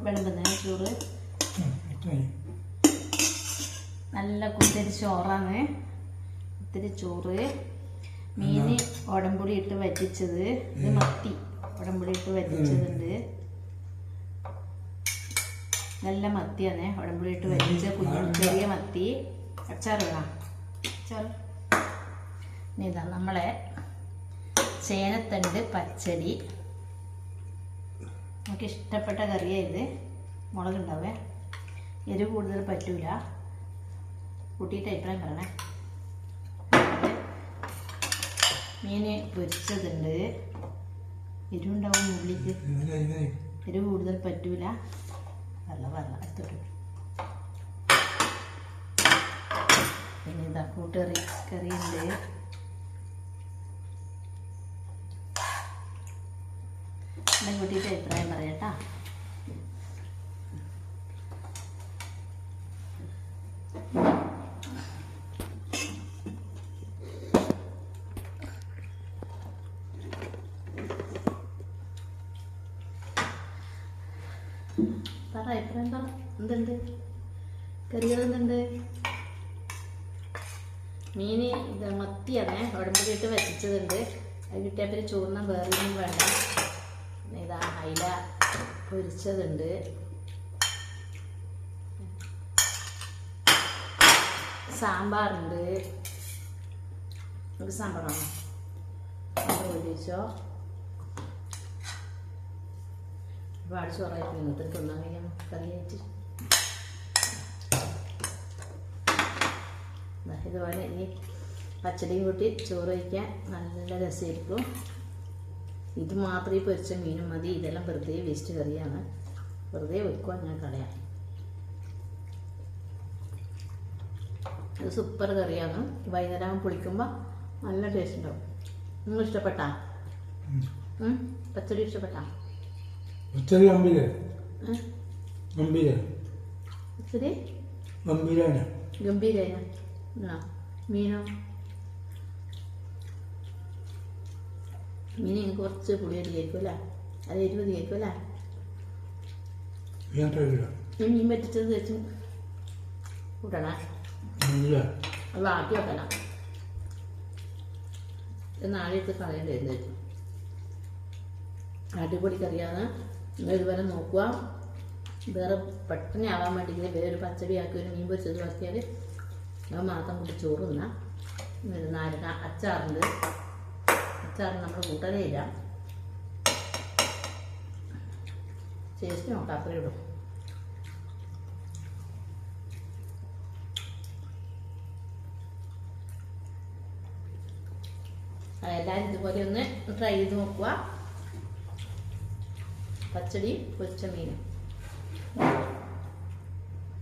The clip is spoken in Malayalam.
വിളമ്പുന്ന ചോറ് നല്ല കുത്തിരി ചോറാണ്. കുത്തിരി ചോറ്, മീൻ ഉടമ്പുളി ഇട്ട് വറ്റിച്ചത്, ഇത് മത്തി ഉടമ്പുളി ഇട്ട് വറ്റിച്ചതുണ്ട്. നല്ല മത്തിയാണ്, ഉടമ്പുളി ഇട്ട് വറ്റിച്ച ചെറിയ മത്തി. അച്ചാറ് അച്ചാറ് ഇതാ നമ്മളെ ചേനത്തണ്ട് പച്ചടി. നമുക്ക് ഇഷ്ടപ്പെട്ട കറിയാണ് ഇത്. മുളകുണ്ടാവേ, എരിവ് കൂടുതൽ പറ്റൂല. കൂട്ടിയിട്ട് അഭിപ്രായം പറയണേ. മീൻ പൊരിച്ചതുണ്ട്. എരിവുണ്ടാവും ഉള്ളിക്ക്, എരിവ് കൂടുതൽ പറ്റൂല. വെള്ളം എടുത്തിട്ട് പിന്നെ ഇതാ കൂട്ടുകറി കറിയുണ്ട്. എല്ലാം കൂട്ടിയിട്ട് അഭിപ്രായം പറയാട്ടാ. പറ അഭിപ്രായം പറ. എന്തുണ്ട് കറികൾ? എന്തുണ്ട്? മീൻ ഇത് മത്തിയാണ്, ഉടമ്പടി ഇട്ട് വറ്റിച്ചതുണ്ട്. അത് കിട്ടിയാൽ പിന്നെ ചോറിന് വേറെ ഒന്നും വേണ്ട. ഇതാ അയില പൊരിച്ചതുണ്ട്. സാമ്പാറുണ്ട്. നമുക്ക് സാമ്പാറാണോ? സാമ്പാർ പൊരിച്ചോ? ഒരുപാട് ചോറായിട്ട് ഇന്നത്തെ തിന്നാൻ കഴിയാം കറിയായിട്ട്. ഇതുപോലെ ഈ പച്ചടിയും കൂട്ടി ചോറ് വയ്ക്കാൻ നല്ല രസമായിരിക്കും. ഇത് മാത്രമേ പൊരിച്ച മീനും മതി. ഇതെല്ലാം വെറുതെ വേസ്റ്റ് കറിയാണ്, വെറുതെ വെക്കുക, ഞാൻ കളയാം. ഇത് സൂപ്പർ കറിയാണ്. വൈകുന്നേരം പൊളിക്കുമ്പോൾ നല്ല ടേസ്റ്റ് ഉണ്ടാവും. നിങ്ങൾ ഇഷ്ടപ്പെട്ടാ? പച്ചടി ഇഷ്ടപ്പെട്ടാ? പച്ചടി ഗംഭീര. മീനോ? മീൻ കുറച്ച് പുളി അധികമായിരിക്കും അല്ലേ? അത് എരിവ് അധികമായിരിക്കും അല്ലേ? മീൻ പറ്റിച്ചത് വെച്ച് കൂട്ടണേ. അത് ആക്കി വെക്കണം. നാളെ എടുത്ത് കളയേണ്ടി. അടിപൊളി കറിയാണ്. നിങ്ങൾ ഇതുവരെ നോക്കുക. വേറെ പെട്ടെന്ന് ആവാൻ വേണ്ടിയിട്ട് വേറെ ഒരു പച്ചടി ആക്കി ഒരു മീൻ പൊരിച്ചത് ആക്കിയാൽ അത് മാത്രം കൂടി ചോറ് തിന്നാം. നാരങ്ങ അച്ചാറുണ്ട്. അച്ചാറ് നമ്മൾ കൂട്ടലേ ഇല്ല. ടേസ്റ്റ് നോക്കാം, അത്രയേ ഉള്ളൂ. എല്ലാവരും ഇതുപോലെ ഒന്ന് ട്രൈ ചെയ്ത് നോക്കുക. പച്ചടി പൊരിച്ച മീനും.